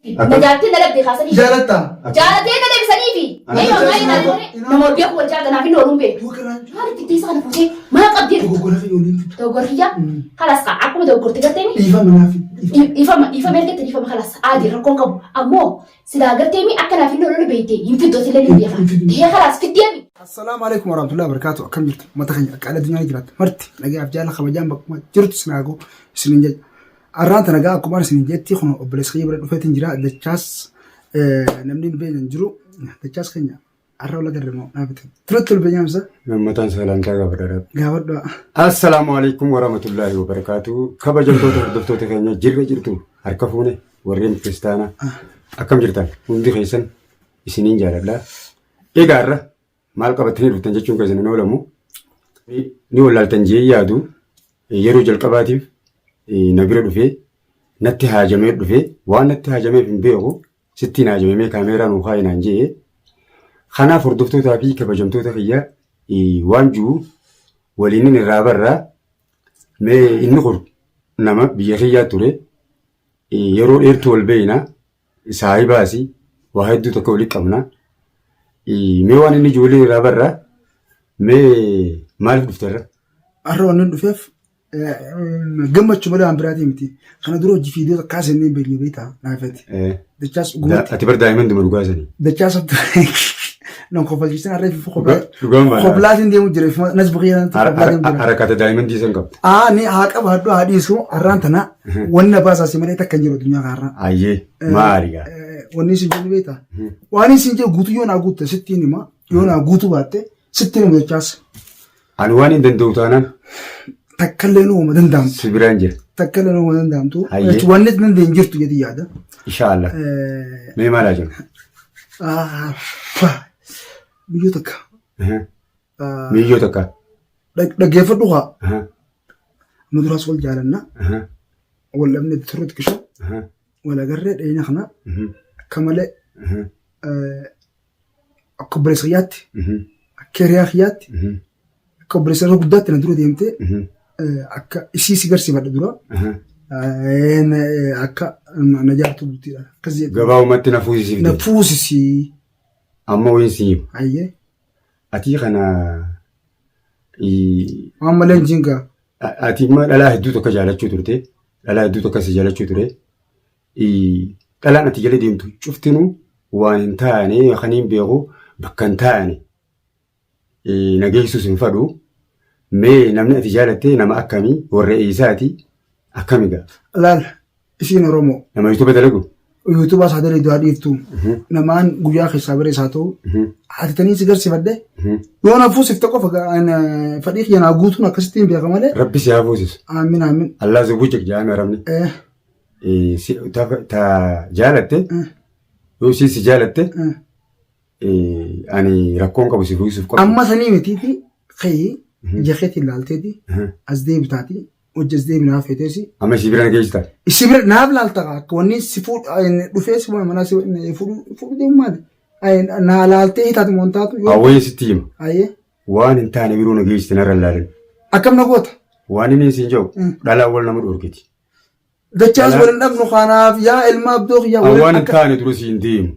نجاتي نلعب دي خاصني جالتا نلعب سنيفي ايوه ما ينادي نمر بيك والجاد انا في نورم بي هذا تدي انا فوزي ما قدير توغور هي خلاص عقب توغور تقتني يفهم ملكتني يفهم خلاص عادي ركون كبو امو سدا قرتيمي اكنا في نورم بيتي يمكن دوتي لي هي خلاص في الديابي. السلام عليكم ورحمه الله وبركاته. كم جرت ما تخني على الدنيا جرات مرتي لقى افجال خبجان بك ما جرت سناغو سننجي arranta nagaa akkuma arsin jetti kun obboleessa kiyya bira dhufeetiin jira dachaas namni beeyan jiru dachaas keenya arra wala garremo naafite turutul beeyamsa namatan salantaa gaafadha gaafadha. Assalaamu alaykum wa rahmatullahi wa barakatuh. Kabajamtoota hordoftoota keenya jirtu harka fuune warreen kiristaanaa akkam jirtan hundi keessan isiniin jaaladha. Egaa arra maal qabatanii dhuftan jechuun keessan hin oolamu ni wallaaltan jee yaadu yeroo jalqabaatiif na bira dhufee natti haajamee dhufee waan natti haajameef hin beeku sittiin haajamee kaameeraa nuu kaayinaan jee kanaaf hordoftootaa fi kabajamtoota kiyya waan jiru waliin irraa barraa mee inni kun nama biyya kiyyaa ture yeroo dheertuu wal beeyna saahibaasi waa hedduu tokko waliin qabna mee waan inni ijoollee irraa barraa mee maaliif dhufteerra? Arra waan inni dhufeef gammachuu malee waan biraatii miti. Kana dura hojii fiidiyoo kaasanii beeknee beektaa naafati. Dachaas gumatti. Ati bar daa'imman duma dhugaasanii. Dachaas non kofalchiisan arree fi koblaatiin deemu jira nas buqiyaan harakata daa'imman diisan qabdi. Ni haa qaba hadduu haa dhiisu arraan tana wanna baasaasi malee takka jiru addunyaa kaarraa. Ayyee maaligaa. Wanni isin jennu beektaa. Waan isin jennu guutuu yoo naa guutte sittiin hima yoo naa guutuu baatte sittiin hima dachaas. Ani waan hin danda'u taanaan. Takkallee nuuma danda'amtu. Sibiraan jira. Takkallee nuuma danda'amtu. Wanni danda'e hin jirtu jedhi yaada. Inshaallah. Mee maalaa jiru? Biyyoo takka. Biyyoo takka. Dhaggeeffadhu haa. Nu duraas wal jaalanna. Wal dhabne turreetti kisha. Wal agarree dheenya kana. Akka malee. Akka obboleessa kiyyaatti. Akka hiriyaa kiyyaatti. Akka obboleessa guddaatti na dura deemtee. Akka isii si garsiifadha dura. Akka na jaartu bultiidha. Gabaabumatti na fuusisiifte. Na fuusisii. Amma wayin siif. Ayyee. Ati kana. Waan malee hin jingaa. Ati immoo dhalaa hedduu tokko jaalachuu turte. Dhalaa hedduu tokko si jaalachuu ture. Dhalaan ati jala deemtu cuftinuu waan hin taane kan hin beeku bakka hin taane. Nageessus hin fadhu. Mee namni ati jaalatte nama akkamii warra eessaati akkami gaa? Laal isiin Oromoo. Nama yuutuuba dalagu? Yuutuubaa isaa dalee du'aa dhiiftu. Namaan guyyaa keessaa bare isaa ta'u. Haatitanii si garsiifadde. Yoo na fuusifte qofa fadhii kiyya naa guutuun akkasitti hin beeka malee. Rabbi si haa fuusisu. Amiin amiin. Allah zubuucha jaame arabni. Ta jaalatte. Yoo si jaalatte. Ani rakkoon qabu si fuusisuuf qofa. Amma sanii mitiiti kayii. Jakeetii ilaalteeti as deebitaati hojii as deebi naaf feeteesi. Amma isii bira nageessita. Isii bira naaf laalta akka wanni si dhufee si manaa si fuudhu deemu maali? Naa laaltee hitaatu moo taatu. Awwayee sitti hima. Ayyee. Waan hin taane biroo nageessite narra laalan. Akkam na goota. Waan inni siin jiru dhalaa wal nama dhorkiti. Dachaas wal hin dhabnu kanaaf yaa ilma abdoo yaa wal. Waan hin taane dura siin deemu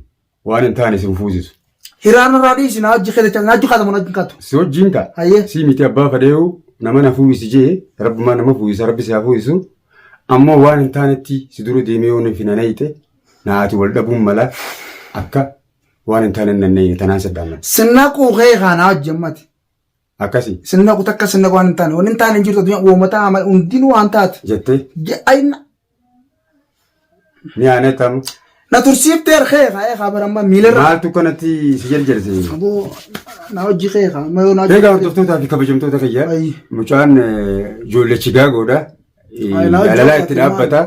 waan hin taane siin fuusisu. Hiraana raadii si naajji keessa naajji kaata mana jinkaatu. Si wajjin ka. Ayyee. Si miti abbaa fadheewu nama na fuusi jee rabbumaa nama fuusa rabbi si haa fuusisu. Ammoo waan hin taanetti si dura deemee yoo nufi nanayite naati wal dhabuun mala akka waan hin taane nannayine tanaan saddaaman. Sinna quuqee kaanaa hojjemmati. Akkasi. Sinna takka sinna waan hin taane waan hin taane hin jirtu addunyaa uummataa hundinuu waan taate. Jettee. Ayna. Ni aanetamu. Na tursiiftee xeexa xabaramma miilarra. Maaltu kanatti si jarjarse? Aboo na hojii xeexa. Egaa hordoftootaa fi kabajamtoota kiyya. Mucaan ijoollee Chigaagoodha. Jaalalaa itti dhaabbata.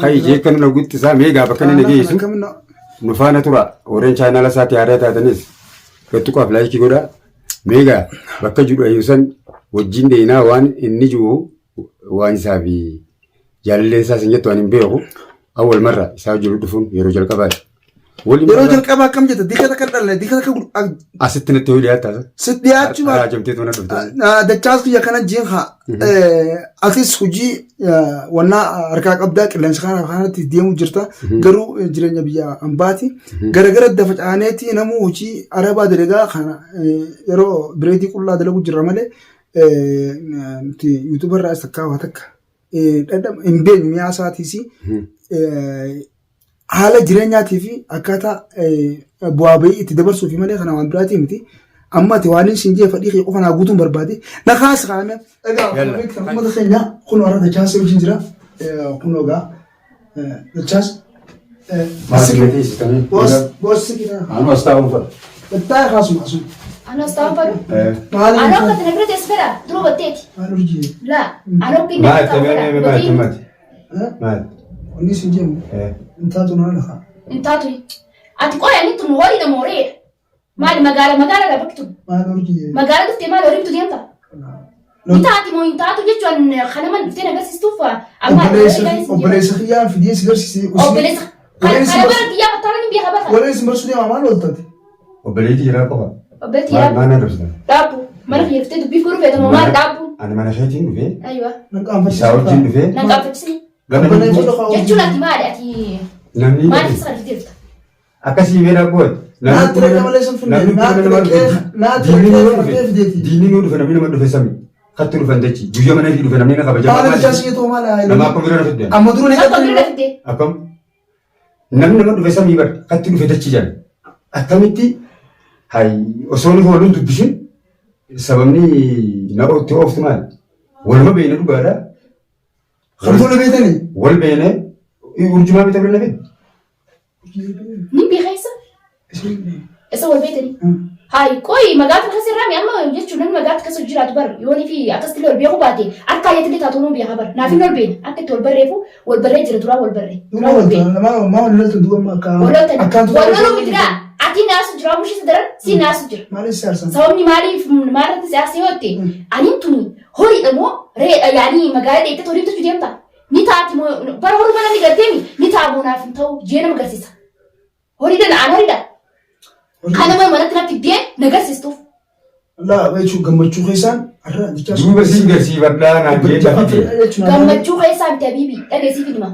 Kayi jeekan nu guttisaa meegaa bakka inni nageessu. Nu faana tura. Warreen chaanaala isaatti aadaa taatanis gattuqaaf laayikii godha. Meegaa bakka jiru ayyuusan wajjin dheeyinaa waan inni jiru waan isaa fi jaalallee isaas hin jettu waan hin beeku. Awwal marra isaa jiru dhufuun yeroo jalqabaadha. yeroo jalqabaa akkam jetta dikata kan dhalle dikata kan asitti natti hojii dhiyaata. Sit dhiyaachuu Haa jamtee toona dhufte. dachaas kiyya kana jiin haa asis hojii wannaa harkaa qabdaa qilleensa kanatti deemu jirta garuu jireenya biyya ambaati garagara dafa caaneeti namuu hojii arabaa dalagaa kana yeroo bireetii qullaa dalagu jirra malee yuutuubar irraa isa kaawwa takka hin beeknu mi'aa isaatiis haala jireenyaatii fi akkaataa bu'aa bahii itti dabarsuufi malee kana waan biraatii miti. Amma ati waan isin jee fadhii kee qofa naa guutuun barbaade na kaas kaame egaa uummata keenya kun warra dachaas wajjin jira kun ogaa dachaas Maasimmeetii isitanii. boossi kidha Anu astaa'uun fadha. battaa kaasuma sun Ano stavo fare? maali Ano che te ne prende spera, tu lo batteti. maali urjii Là, ano che ne Maati. Maati. wanni isin jeemu intaatu naa lafa Intanto ati poi hai detto muori da morire. Mali magara da baktu. maali urjii Magara dufte mali orimtu dianta. Intanto mo intanto jechuun kana man dufte naga sistufa. Amma obboleessa kiyyaan fidee si garsiisee obboleessa. Kana bara diya batara ni biya habara. waleessi marsuu deemaa maal ooltati Obboleetii jiraa qofa. Obboleetti ya. Maal na dabsita? Dabu. Mana kiyefte dubbi furu fete mo mal dabu. Ani mana keetiin dhufee. Aywa. nan qaanfachiisa Isaa wajjin dhufee. Nan qafatisi. Jechuun ati maali ati Namni maali sasa dirta. akkasii beela bood. naatti rakka malee sun finne naatti fideeti Diinni nuu dhufe namni nama dhufe sami. Katti dhufan jechi. Guyyaa mana fi dhufe namni na kabaja. maali dachaas keetoo maali Nama akkam bira na fidde. amma duruu ni Akka qaxxee bira fite. Akkam. Namni nama dhufe samii bar. Katti dhufe jechi jedhan. Akkamitti osoo nuti waliin dubbishin sababni na itti ooftu maali? Waluma beekne dhugaadha. Kamtola beetanii Wal beekne urjumaa bita bira na fidde. Ni biya isa. Isa wal betani. Hai koi magata kasi rami amma jechuun namni magata kasi jiraatu bar yooni fi akkasitti wal beeku baate akka ayyaatti taatu nuu biya bar naaf hin wal beekne akka itti wal barreefu wal barree jira duraa wal barree. duraa walta maa walilatu duwwama akkaan Walloon mitiraa ati naasu jira mushis daran si naasu jira. maali siyaarsan Sababni maaliif maalirratti siyaasa yoo ta'e ani tuni horiidha moo reedha yaanii magaalaa dheettee horii bitachuu deemta. Ni taati moo bara horii mana ni galteemi ni taabuu naaf hin ta'u jee nama agarsiisa. Horiidha na'aan horiidha. Kana mana manatti natti dee nagarsiistuuf. laa jechuun gammachuu keessaan har'a dachaas Duuba si garsiifadhaa naan jee dafite. Gammachuu keessaa miti abiibi dhageessii fidima.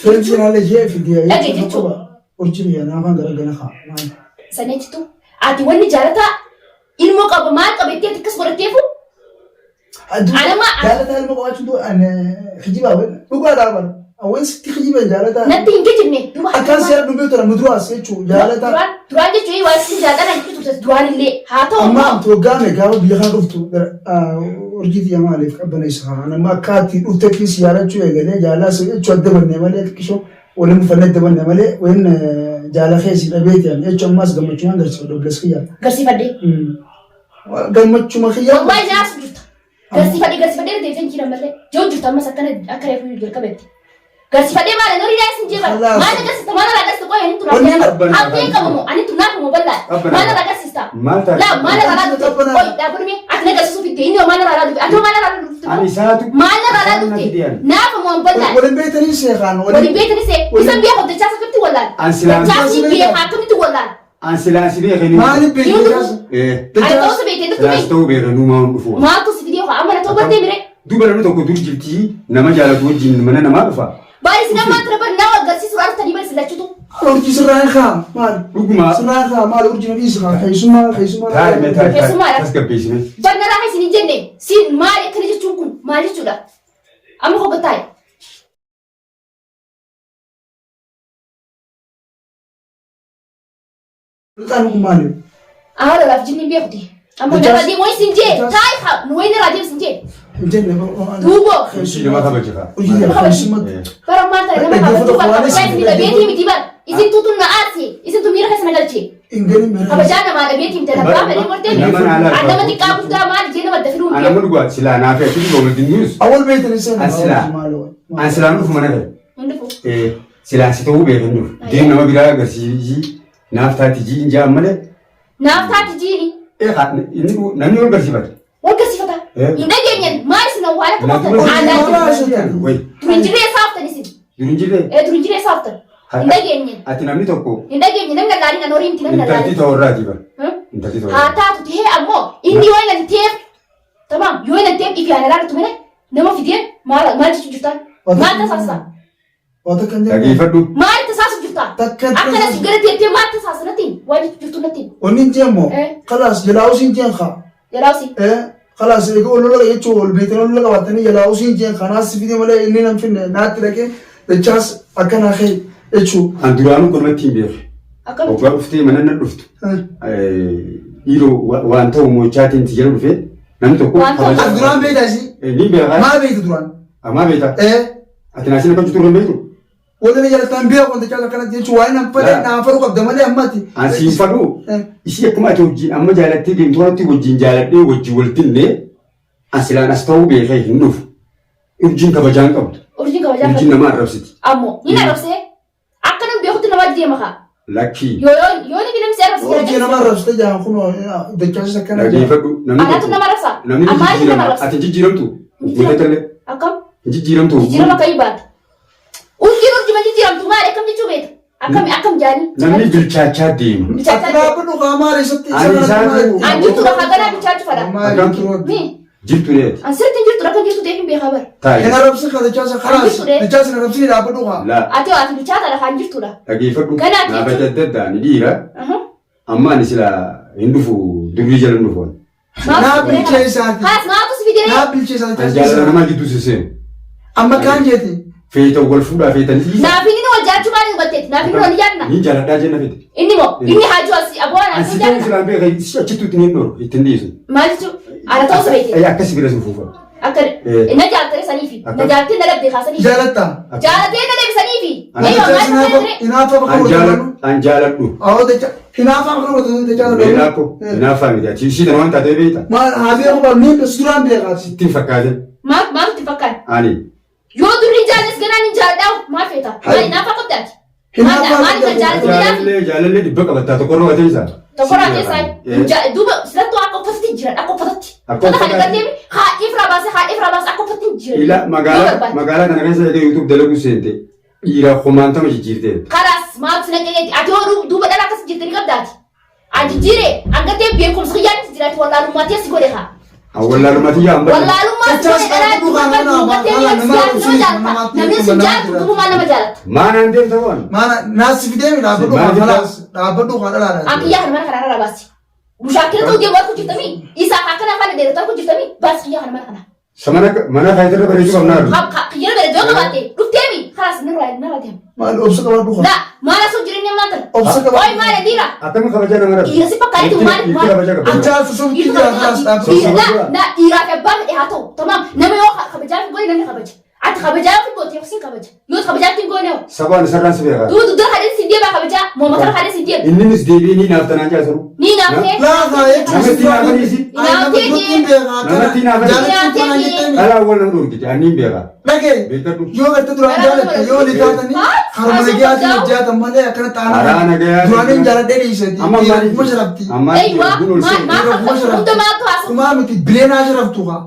Firentiin haalee jee fidee Dhagee jechuudha. Urjii biyya naafaan garagara haa maali Saneechitu ati wanni jaalataa ilmoo qaba maal qabettee akkas godhatteefu jaalataa ilma qabaachuu hijibaa dhugaa dhaaban awwan sitti hijiban jaalataa natti hin gejjibne duba akkaan seera dhumbee tura muduraas jechuun jaalataa duraan jechuun waan isin jaalatan jechuun turtes duraan illee haa ta'u amma amtoggaame gaafa biyya kana dhuftu urjii biyya maaliif qabbaneessa haa nama akkaatti dhufte kiis yaalachuu eegalee jaalaas jechuu adda bannee malee xiqqishoo waliin fannoo adda bannee malee wayin jaala keessi dhabeeti jechuun ammaas gammachuun agarsiisu obboleessa kiyyaa. Garsiifadhee. Gammachuma kiyyaa. Wallahi naasu jirta. Garsiifadhee deemtee jira malee joo jirtu ammas akkana akka reefu jalqabetti. Garsiifadhee maal noori naasin jeba maal agarsiista maal agarsiista qoy ani turaa abdii qabamu ani tunaa qabamu bal'aa maal agarsiista laa maal agarsiista qoy dhaabulmi ati agarsiisuuf itti inni maal agarsiista ati maal agarsiista Ani isaatu. maal agarsiista naafamu bal'aa Waliin beekanii seeqaan waliin beekanii see isan biyya hojjechaa sakatti wallaan jaarsi biyya akkamitti wallaan Ansilaansi beekanii. maaliif beekanii ani ta'uusa beekee dukkume Laas ta'uu beekanii maan dhufu. maatu si biyya amma na ta'uu bartee mire Duuba namni tokko dur jirtii nama jaalatu wajjin mana namaa dhufa. baay'isi namaa tira bar nama agarsiisu waan tanii bar silachutu urjii sirraan kaa maal Dhuguma. sirraan kaa maal urjii nabii sirraan keessumaa Taa'imee Keessumaadha. tasgabbeessine. barna raaha isin hin jenne siin maali akkana jechuun kun maal jechuudha amma hoggattaa'e. Lukaan maaliif Ahora la jinni beekuti. Amma narraa deemu wayi sin jee taa'e haa nu wayi narraa deemu sin jee. hin jenne Duubo Ishii nama kabaja. urjii keessumaa bara maal ta'e nama kabajuu kan kabajaa isin dhabeetii miti bar isin tutuun na aarsi isin tu miira keessa na galchee. hin galin meeraa Kabajaa namaa dhabeetii miti labbaa fedhii gortee nama xiqqaa guddaa maal jee nama adda fiduu Ana mun dhugaa silaa naa fi asii dhugaa waliin news. awwal beekanii seenaa An silaan dhufu mana ta'e. Hundufu. Silaan si ta'uu beekan dhufu. Deem nama biraa agarsiisii naaf taati jii hin jaan malee. Naaf taati jiini. Namni wal garsiifata. Wal garsiifata. Hin dhageenyen maal isin awwaala Namni qabatan wal aadaa garsiifata. Wayi. turin jiree saaftan isin. Durin jiree. Turin jiree saaftan. Hin dhageenyen. Ati namni tokko. Hin dhageenyen namni laalina norii miti namni intalti ta'urraati bara. Intalti ta'urraati. Haa taatu ta'ee ammoo inni yoo inni teef tamam yoo inni teef ifi ana laaltu mene nama fideen maal jechuun jirtaan maal tasaasa. Wata kan jedhu. Dhageeffadhu. Maal tasaasu jirtaa. Akkana si gara teettee maal tasaasa nattiin waan jirtu nattiin. Onni jeemo. Kalaas jalaawusin jeen kaa. Jalaawusi. Kalaas egaa olola jechuun ol beekanii olola qabatanii jalaawusin jeen kanaas fidee malee inni nam finne naatti dhaqee dachaas akkanaa kee jechuun. An duraanuu konumatti hin beeku. Akkamitti. Waggaa dhuftee mana na dhuftu. Dhiiroo waan ta'u mochaatiin si jala dhufee namni tokko. Waan ta'u. As duraan beektaa si. Ni beekaa. Maa beektu duraan. Maa beektaa. Ati naasina kan jitu beektu. Wala jaalataan beeku wanta caalaa kanatti jechuun waa'ee nam fadhe naaf fadhu qabda malee ammatti. Asiin fadhu. Ishii akkuma ati wajjin amma jaalattee deemtu wanti wajjin jaaladhee wajjin waltinne asilaan as ta'uu beekaa hin dhufu. Urjiin kabajaan qabdu. Urjiin kabajaan qabdu. Urjiin nama arrabsiti. Ammoo ni arrabsee akka namni beekutti nama deema haa. Lakkii. Yoo ni bineensi arrabsi jira. Urjiin nama arrabsite jaan kun dachaas akkana. Dhageeffadhu. Anaatu nama arrabsa. Namni jijjiirama. Ati jijjiiramtu. Jijjiiramtu. Akkam. Jijjiiramtu. Jijjiirama kan ibaadu. Urjiin jijjiiramtu maali akkam jechuu beekta. Akkam jaani. Namni bilchaachaa deema. Akkana bunu qaamaa reessatti. An jirtu lafa ganaa bilchaachu fadha. Jirtu neeti. An sirriitti jirtu rakkan jirtu ta'e hin beekaa bara. Taayi. Hin arrabsi kan dachaasa karaas. Dachaasa hin arrabsi dhaabbadhu haa. Laa. Ati waati bilchaata lafaan jirtudha. Dhageeffadhu. Ganaati. Naafa adda addaa ni dhiira. Amma ani sila hin dhufu durii jala hin dhufoon. Naa bilcheessaati. Haas maatu si fidee. Naa bilcheessaati. Kan jaalala namaa gidduu siseen. Amma kaan jeeti. Feetan wal fuudhaa feetanii. Naafini wal jaachuu maaliin hubatteeti? Naafini wal yaadna. Ni jaaladhaa jenna fete. Inni moo inni haajuu asii abboon An asii si ta'uu jaadna. silaan beeka achitti ittiin hin dhoru ittiin dhiisu. Maal jechuun? Ana ta'uu si beekte. Akkasii bira sin fuufa. Akka na jaalatee saniifi. Na jaalatee na labdee kaasaniifi. Jaalatta. Jaalatee na deebisaniifi. Dachaasa hinaafa bakka godhatu. An jaaladhu. Awwa dacha hinaafa bakka godhatu dachaasa. Beelaakko hinaafaa miti ati ishii tana waan taatee beekta. Maal haa beeku baal miin duraan beekaati. Ittiin fakkaate. Maal itti fakkaan? Ani. Yoo durri jaalas ganaan hin jaaladhaa maal feeta? Maal naafa qabdaati? Maal kan jaalatee Jaalallee dhibba qabattaa tokkorra watee isaa. tokkorraa keessaa duuba silattuu akka uffatatti jiran akka uffatatti. Fata kan irratti haa ifraa baase akka uffatatti jiran. Ila magaalaa kana keessa egaa yuutuub dalagu seente dhiira kumaantama jijjiirtee. Karaas maaltu nageenyeeti ati yoo duuba dhala akkas jirtanii qabdaati. Ati jiree angatee beekumsa xiyyaatti jiraati wallaalummaatti as godhe haa. Wallaalummaatti yaa hambaa. Wallaalummaatti godhe dhalaa duuba duubattee namni si jaalatu duuba nama jaalata. Maanaan deemta waan. Maana naasi fidee mi dhaabbadhu haa kalaas dhaabbadhu haa dhalaadha. Akiyyaa kan mana kanaa irraa baasi. Mushaakila ta'uu deemu harku jirtami. Isaa akkana afaan dheeratu harku jirtami. Baasi kiyyaa kan mana kanaa. Mana faayidaa bareedu qabnaa. Kiyyaa bareedu qabaatte dhufteemi. Kalaas nirraa deemu. Maal obsa qabadhu haa. Daa maala sun jireenya maal kana? Obsa qabadhu. Oyi maala dhiira. Akkami kabajaa nama rabu. Dhiira si fakkaatu maal. Dachaasa sun kiyyaa kalaas dhaabbadhu. Dhiiraa fi abbaan haa ta'u. Tamaam nama yoo kabajaa fi goone namni kabaja. Ati kabajaa fi goote yoo sin kabaja. Yoo kabajaa fi goone yoo. Sabaan sarraan si beekaa. Duudu dura hadee si deebaa kabajaa. Moomataa hadee si deebaa. Innis deebii ni naaf tanaan jaasaru. Ni naaftee. Laafa Namatti naafaniisi. Namatti naafaniisi. Dhalaa wal nama dhorkite anniin beekaa. Dhagee Beekadhu. yoo garte duraan jaalatte yoo ni taatanii harma nagayaatiin hojjaatan malee akkana Karaa ta'an nagayaatiin. duraan jaaladhee dhiisati Amma maaliif? kuma sharafti Eeywa hundumaatu haasa'u. kumaa miti bileenaa sharaftu haa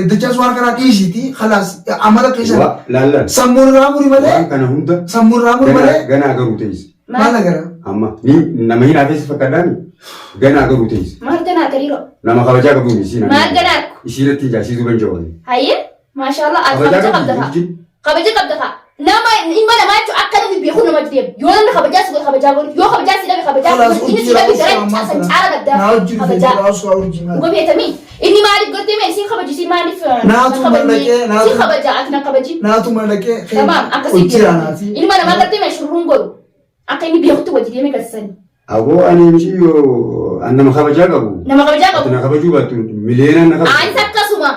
dachaas waan kanaa dhiisiti khalaas amala keessa Laallan. sammuun irraa muri malee Waan kana hunda sammuun irraa muri malee ganaa garuu ta'is. maal agara Amma nama hin hafeessi fakkaadhaani ganaa garuu ta'is. Maal ganaa gariiroo? Nama kabajaa qabuun isii Maal ganaa? Isiirratti ijaarsiisuu kan jawaani. Hayyee maashaallah ati kabaja qabda haa. Kabaja qabda haa. Nama ilma namaa jechuun akka namni beeku nama deemu. Yoo namni kabajaa si godhe kabajaa godhe yoo kabajaa si dhabe kabajaa khalaas godhe inni si dhabe gara caasan caala naa gaddaa wajjin kabajaa. federaasuu haa wajjin Dhuga beekamii inni maaliif godhee mee siin kabaji siin maaliif Naatu mallaqee, naatu- siin kabajaa ati na kabaji. naatu malaqee Tamaam akkasii hojjiraanaati ilma namaa gartee mee shurruun godhu akka inni beekutti wajji deemee galsisanii. Aboo ani miti yoo nama kabajaa qabu. Nama kabajaa Ati qabu. na kabajuu baattu mileenaan na kabaju. Anis akkasuma.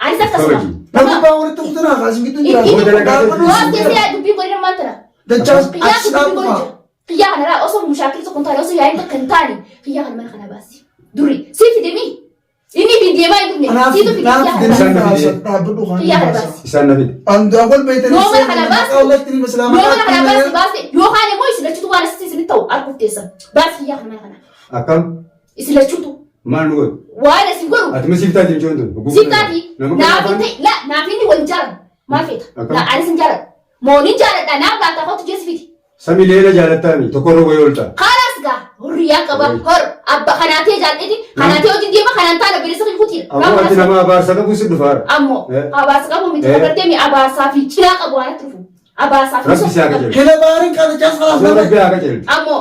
Anis akkasuma. Kabaji. namni baa walitti kutanaa kaasii gidduu jira Waan keessaa dubbii godhina maal tana? dachaas Kiyyaa achi dubbii dhaabuma godhina. Kiyyaa kanarraa osoo mushaakil tokko hin taane osoo yaa'in takka hin taane kiyyaa kana mana kana baasi. Duri sii fidemii. Inni fi deemaa hin dhufne. anaaf Siitu fide kiyyaa kana Isaan baasi. na fide. dhaabbadhu Kiyyaa kana haa baasi. Isaan na fide. Angol beektanii Yoo mana kana baasi. qawwatti ni Yoo mana kana baasi baasi. Yookaan immoo isilachuutu waan asitti isinitti ta'u arguuf teessan. Baasi kiyyaa kana mana kana. Akkam Isilachuutu. maal nu godhu? Waan isin godhu. Ati ma siiftaa jechuun tun. Sittaati. Naafin wal jaalan. Maal feeta? Anis hin jaaladha. Mooniin jaaladha. Naaf laataa kootu jeesifiti. Sami leela jaalattaami tokkorra wayii oolta. Kaalas gaa. hiriyaa qaba hor abba kanaatee jaalladhi kanaatee hojii deema kanaan taana bilisa kutii ammoo ati nama abaarsa qabu si dhufaara ammoo abaarsa qabu miti agartee mi abaarsaa fi cinaa qabu waan tufu abaarsaa fi rabbi si haa qajeelu Kila baarin kana jaas kalaas ammoo rabbi haa qajeelu ammoo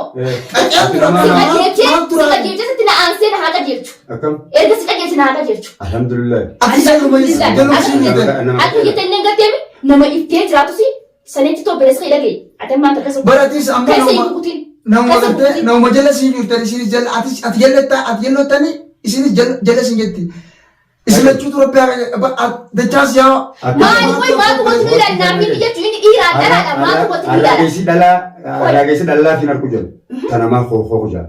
qajeeltu sika jeechatti na aansee na haa qajeelchu akkam erga sika jeechi na haa qajeelchu alhamdulillah ati saguma isa akka jettanii garteemi nama iftee jiraatu si saneetti too beres kai dhagaye atan maanta kasa baratis amma kasa hin kukutiin nama jala siin jirtan isinis jala ati jallottani isinis jala siin jetti isilachuu Itoophiyaa dachaas yaa maali koy maatu wati miidhaan naamni jechuun inni dhiiraa dhalaadha maatu wati miidhaan Raageessi dhalaa fi narku jedhu kanamaa hookoo jaa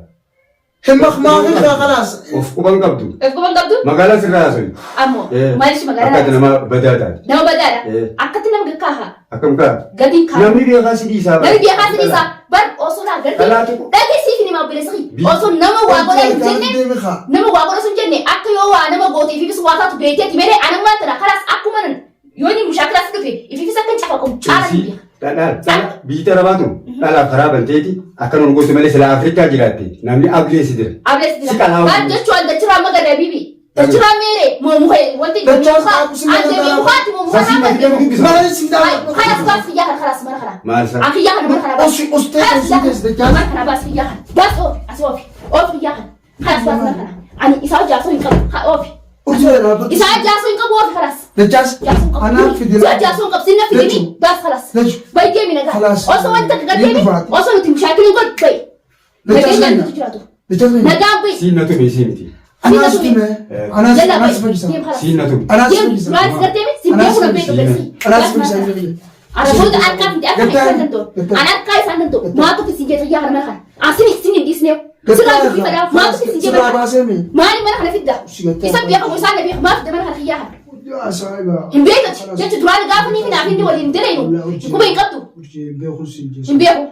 himmak maafi irraa kalaas of quban qabdu Efkuban qabdu magaalaa sirraa haasoi ammoo maaliif magaalaa akkati nama badaadhaati nama badaadha akkatti nama gakkaaha akkam kaa gadi kaa namni beekaa si dhiisaa namni beekaa si dhiisaa bar osoo naa gartee dhageessiif ni mabbileessi osoo nama waa godhaa hin jenne nama waa godhaa hin jenne akka yoo waa nama gootee fi bisu waa taatu beekeetti meelee anammaa tana kalaas akkuma nan yoo ni mushaakilaas dhufe ififis akka hin cafa qabu caala ni beeka. Dhala biyya rabaatu dhala karaa banteeti akka nun gosa malee sila Afrikaa jiraatte namni ableesi jira. Ableesi jira. Waan jechuun dachiraa magaalaa bibi. Dachiraa meeree moomuhee wanti mukaa mukaati moomuhaa haala. maali sindaa Khalas baas fiyyaa kan khalas mara kana. Maal sa? Fiyyaa kan mara kana baas. ustee isinis dachaas Mara kana baas fiyyaa kan. Baas oofi asii oofi. Oofi fiyyaa kan. Khalas baas mara kana. Ani isaa jaarsoo hin qabu. Oofi. Isaa jaarsoo hin qabu oofi khalas. dachaas anaa fidila jaarsoo qabu sinna fidini baas khalas. Baay'ee minagaa. Osoo wanta gaddeemi osoo nuti mushaakilii godhu bayi. Nageenya nuti jiraatu. Nagaan bayi. Siin natu mee siin miti. Anas tume anas fajisa Siin natu. anas fajisa Maal gaddeemi simbee kuna beeku beeksi. anas fajisa Araboota harkaa fi akka isaan danda'u. Ani harkaa isaan danda'u. Maatu fi sinjee fayyaa kana mara kana. Asini isin hin dhiisneewu. Sirraa fi fadhaa maatu fi sinjee mara kana. Maali mana kana fidda. Isa beekamu isaan na beekamu maaf mana kana fayyaa kana. Hin beekati jechuun duraan gaafa ni finaa finni waliin direenu. Kuma hin qabdu. Hin beeku.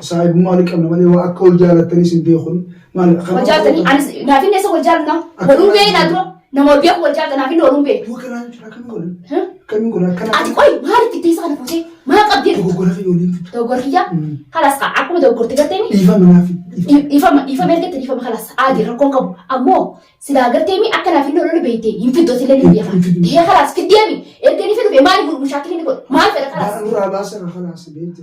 saahibummaa ni qabna malee waa akka wal jaalattanis hin beekun wal jaalatanii anis naafinne isa wal jaalatna waluun beeknaa dura nama wal beeku wal jaalata naafinne waluun beeku. Kamiin godhan akkana Ati qoy maalitti itti isa kana fuutee maa qabdee dogoggora fi waliin dogoggora kiyyaa halas kaa akkuma dogoggorti garteemi dhiifama naaf dhiifama ergatti dhiifama halas aadii rakkoon qabu ammoo silaa garteemi akka naafinne waloon beeytee hin fiddoo sillee ni beeka dhihee halas fiddeemi erga ni fedhufe maali mushaakilii ni godhu maal fedha halas. Duraa baasa halas beekti